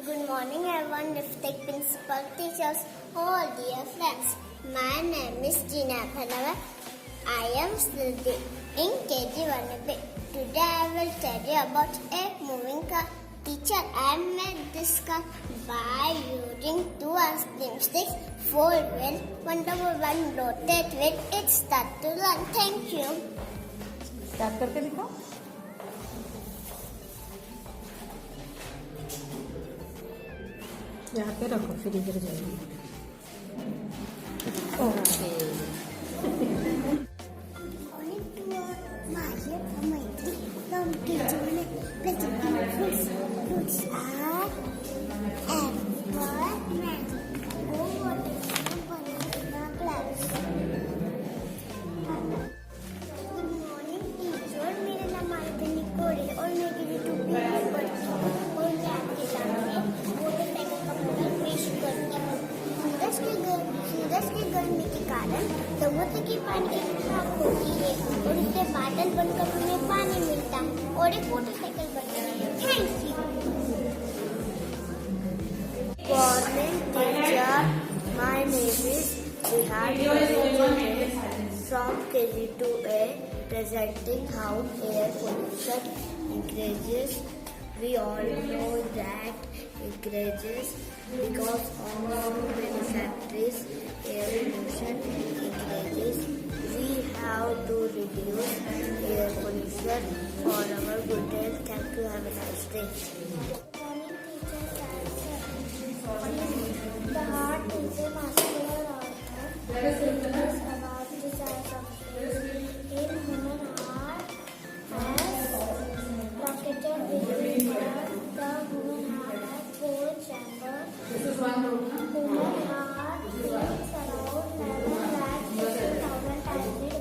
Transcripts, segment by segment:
Good morning, everyone. Niftek principal, teachers, all dear friends. My name is Gina Phanava. I am studying in KG1B. Today I will tell you about a moving car. Teacher, I made this car by using two ice cream sticks, four wheels, one double one rotate wheel. It starts to run. Thank you. Start करके दिखाओ. यहाँ पे रखो फिर इधर जाएगी. Okay. माझे मैत्री केजीमध्ये presenting fruits are apple mango watermelon banana grapes. Good morning teacher, मेरा नाम आरती निकोल है और मैं केजी 2 में पढ़ती हूँ और मैं आपके सामने मोटरसाइकिल का मॉडल पेश करती हूँ. सूरज की गर्मी के कारण समुद्र की पानी की खाक होती है और इससे बादल बनकर हमें पानी मिलता है और एक मोटरसाइकिल बनती है. Thank you. Morning teacher, my name is Bihar from KG2A, presenting how air pollution increases. We all know that increases because of many factories. Air pollution increases. We have to reduce air pollution for our good health. Thank you. Have a nice day. The heart is a muscular organ. It is about the size of in human heart has rocketed within the human heart has 4 chambers. Human heart beats around 11,50,000 times a day.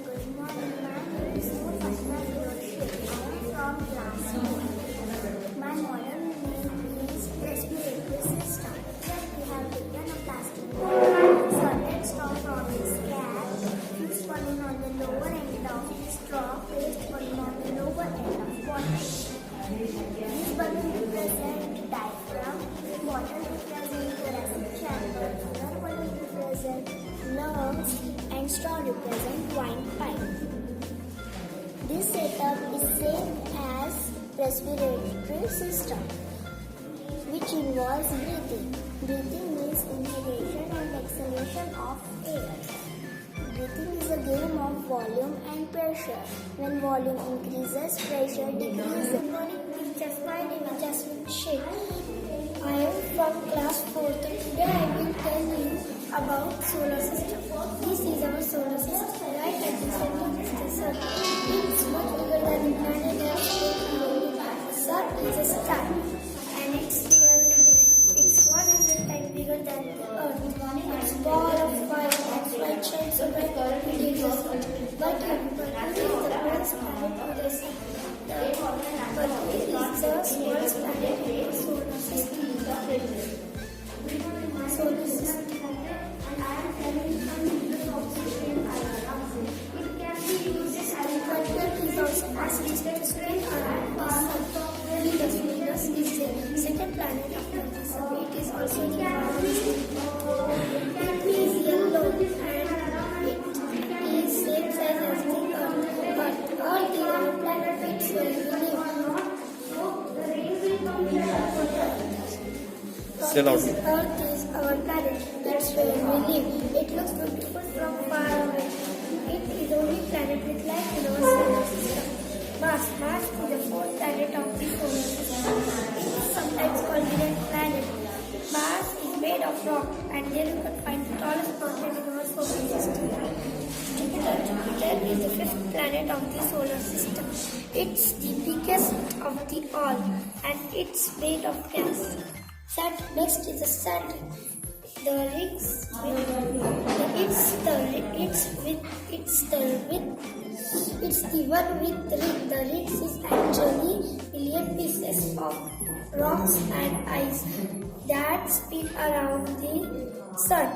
Good morning, my name is Fasna Hiroshi. I am from class 4. My modern name is respiratory system. Here we have taken a plastic bottle, solid straw from its cap, fixed balloon on the lower end of the straw, placed balloon on the lower end of bottle. This balloon represents diaphragm, bottle represents thoracic chamber, other balloon represents lungs, and straw represents windpipe. This setup is same as respiratory system, which involves breathing. Breathing means inhalation and exhalation of air. Breathing is a game of volume and pressure. When volume increases, pressure decreases. Good morning, teachers. My name is Jasmine Sheikh. I am from class 4th. Today I will tell you about solar system. This is our solar system. Right at the center is the sun. It's much bigger than the planet Earth. The sun is a star, and it's really big. It's 100 times bigger than the Earth. It's a ball of fire and light shines so bright it is the sun. But it is the brightest planet to the sun. But it is the smallest planet in the solar system. Solar system. Is also asked to spin around the sun. Venus is the second planet after the sun. It is also the largest. It is yellow and it is same size as the Earth. But all the other planets where we live. Earth is our planet. That's where we live. It looks beautiful from far away. It is the only planet with life in our solar system. Mars is the fourth planet of the solar system. It is sometimes called the red planet. Mars is made of rock, and there you can find the tallest mountain in our solar system. Jupiter is the fifth planet of the solar system. It's the biggest of the all, and it's made of gas. Next is the Saturn. The rings it's the one with ring. The rings is actually million pieces of rocks and ice that spin around the sun.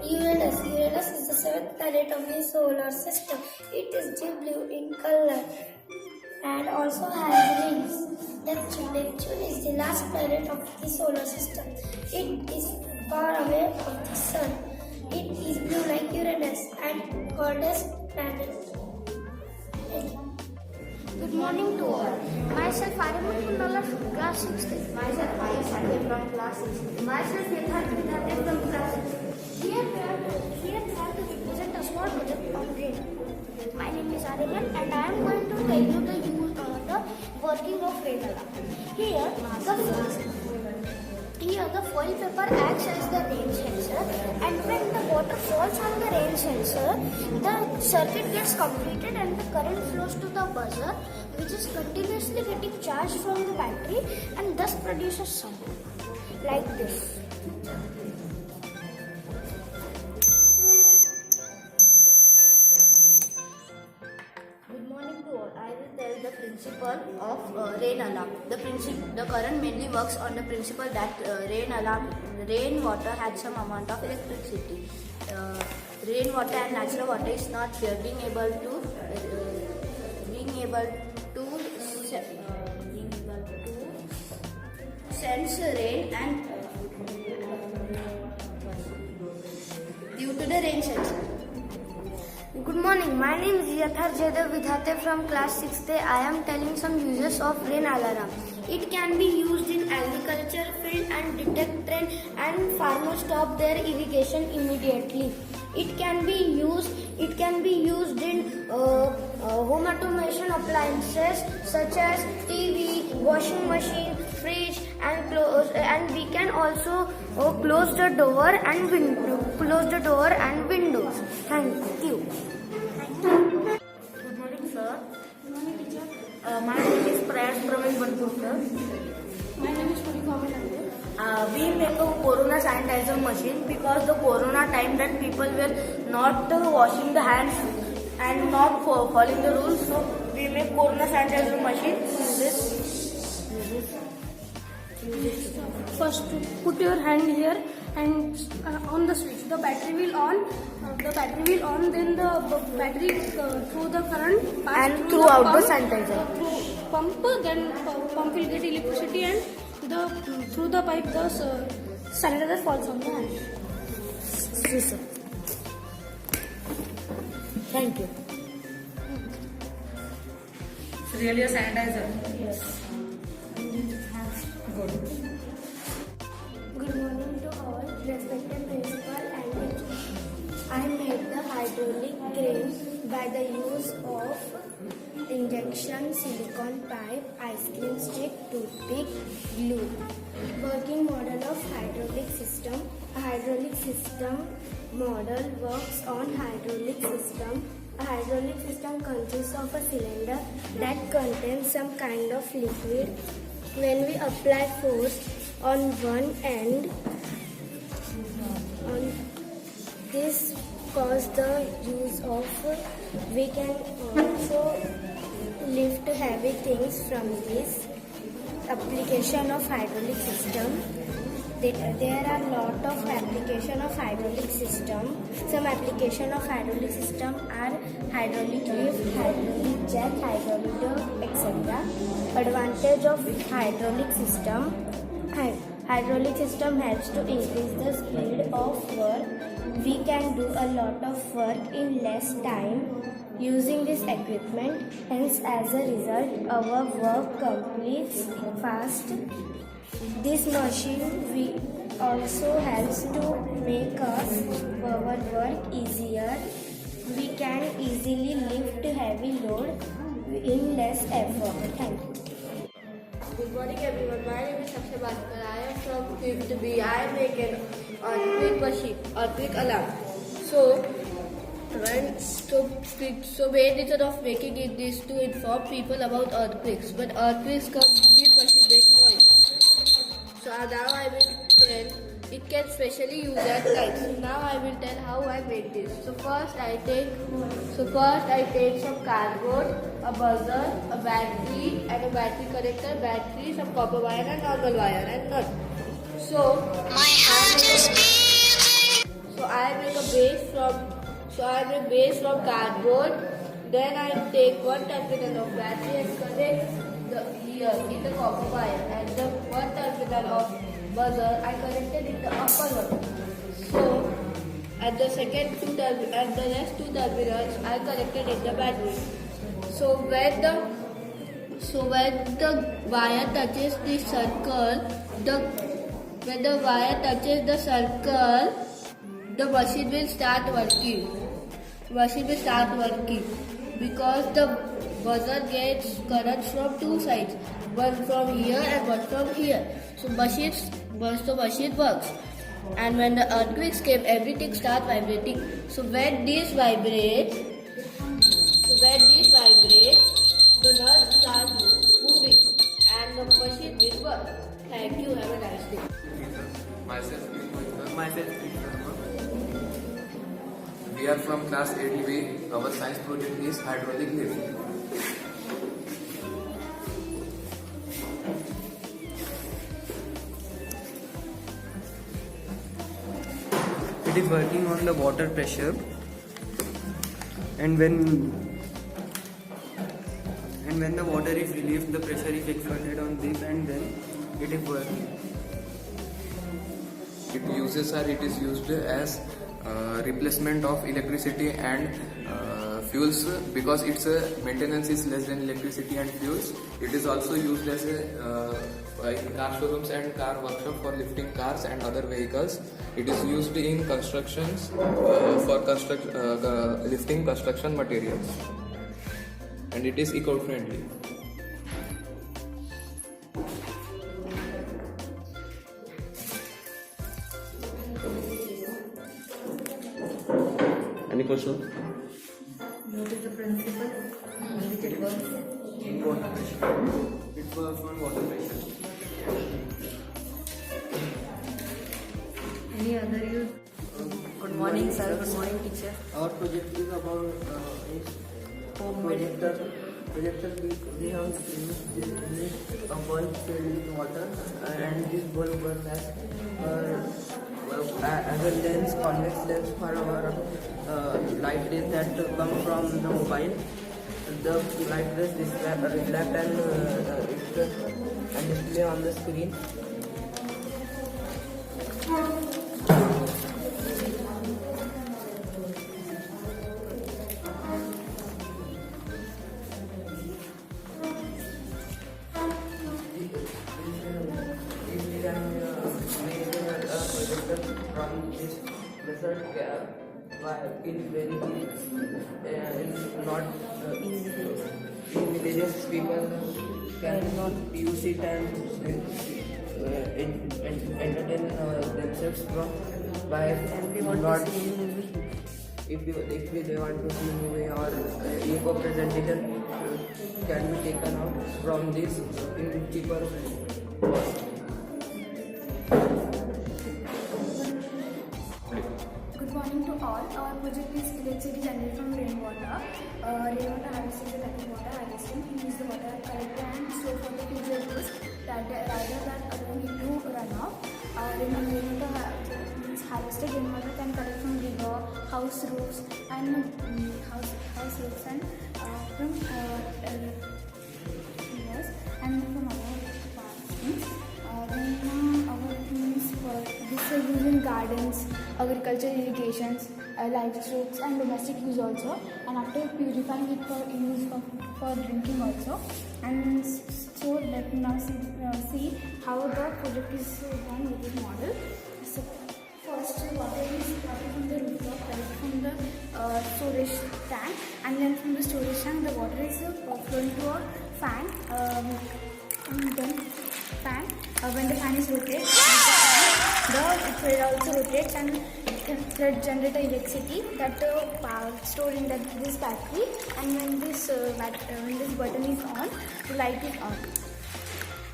Uranus is the seventh planet of the solar system. It is deep blue in color. and also has rings. Neptune is the last planet of the solar system. It is far away from the sun. It is blue like Uranus and hottest planet. Good morning to all. Myself Ariman Kundala from class 6. Myself Ayush Satya from class 6. Myself Yatharth Vidhate from class 6. Here we have to represent a small project on rain. My name is Ariman and I am going to tell you the working of rain alarm. Here the foil paper acts as the rain sensor, and when the water falls on the rain sensor, the circuit gets completed and the current flows to the buzzer, which is continuously getting charged from the battery and thus produces sound like this. Good morning to all. I will tell the principle of rain alarm. The current mainly works on the principle that rainwater has some amount of electricity. Rainwater and natural water is not pure. Being able to sense rain and due to the rain sensor. Good morning. My name is Yatharth Vidhate from class 6th. I am telling some uses of rain alarm. It can be used in agriculture field and detect rain and farmers stop their irrigation immediately. It can be used in home automation appliances such as TV, washing machine, fridge, and we can also close the door and windows. Thank you. Good morning, sir. Good morning, teacher. My name is Prayas Praveen Bandhukar. My name is Purika Manande. We make a corona sanitizer machine because the corona time that people were not washing the hands and not following the rules. So we make corona sanitizer machine. First, put your hand here and on the switch. The battery will on. Then the battery through the current pass And through throughout the pump, sanitizer. through pump. Then pump will get electricity and through the pipe the sanitizer falls on the hand. Yes, sir. Thank you. It's really a sanitizer. Yes. Good. Good morning to all, respected principal and teachers. I made the hydraulic crane by the use of injection, silicone pipe, ice cream stick, toothpick, glue. Working model of hydraulic system. A hydraulic system model works on hydraulic system. A hydraulic system consists of a cylinder that contains some kind of liquid. When we apply force on one end, this cause the use of, we can also lift heavy things from this application of hydraulic system. There are lot of application of hydraulic system. Some application of hydraulic system are hydraulic lift, hydraulic jack, hydraulic door, etc. Advantage of hydraulic system. Hydraulic system helps to increase the speed of work. We can do a lot of work in less time using this equipment. Hence, as a result, our work completes fast. This machine also helps to make our work easier. We can easily lift heavy load in less effort. Thank you. Good morning, everyone. My name is Saksha Bhaskar. I am from 5th B. I make an earthquake machine, earthquake alarm. So main reason of making it is to inform people about earthquakes. When earthquakes come, this machine makes noise. So now I will tell. It can specially use at night. Now I will tell how I made this. So first I take some cardboard, a buzzer, a battery and a battery connector, battery, some copper wire and normal wire and nut. So I make a base from cardboard, Then I take one terminal of battery and connect here in the copper wire, and the one terminal of buzzer I connected in the upper one. So at the rest two terminals I connected in the battery. So when the wire touches the circle, when the wire touches the circle, the machine will start working. Because the buzzer gets current from two sides, one from here and one from here. So the machine works. And when the earthquakes came, everything starts vibrating. So when these vibrate, the nerves start moving and the machine will work. Thank you. Have a nice day. Myself, we are from class 8B. Our science project is hydraulic lift. It is working on the water pressure, and when the water is released, the pressure is exerted on this, and then it is working. It is used as replacement of electricity and fuels, because its maintenance is less than electricity and fuels. It is also used as in car showrooms and car workshop for lifting cars and other vehicles. It is used in constructions for lifting construction materials, and it is eco-friendly. Any question? What is the principle on which it works? Water pressure. It works on water pressure. Any other use? Good morning, sir. Good morning, teacher. Our project is about projector. We have used a bulb filled with water, and this bulb works as a lens, convex lens for our light rays that come from the mobile. The light rays reflect and display on the screen. From this method in very not in villages, people cannot use it and entertain themselves by not. If they want to see movie or eco presentation can be taken out from this in cheaper cost. Good morning to all. Our project is electricity generated from rainwater. Rainwater harvesting is a type of water harvesting. We use the water collected and store for the future use rather than allowing it to run off. Rainwater means harvested rainwater can collect from river, house roofs and from rivers and from other parts. This is used in gardens, agriculture, irrigations, livestock and domestic use also, and after purifying it for use for drinking also. And so let me now see how the project is done with this model. So first water is from the rooftop, right from the storage tank, and then from the storage tank the water is flowing to a fan. And then when the fan is rotated, the thread also rotates and thread generates electricity that stored in this battery. And when this button is on, the light is on.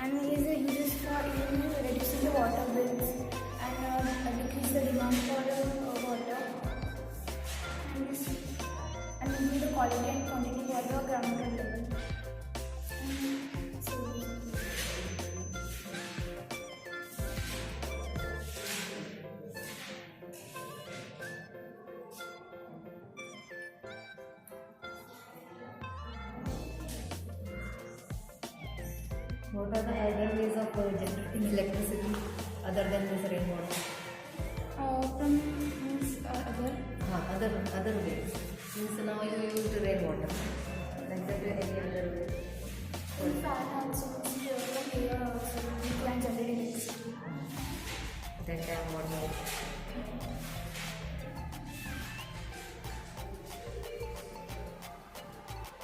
And is uses for reducing the water bills and decrease the demand for water and improve the quality and quantity of water groundwater level. What are the other ways of generating electricity other than this rainwater? From means Other ways. Means now you use rainwater. Like that, any other way? in fact, also here also we can generate electricity. Then what more?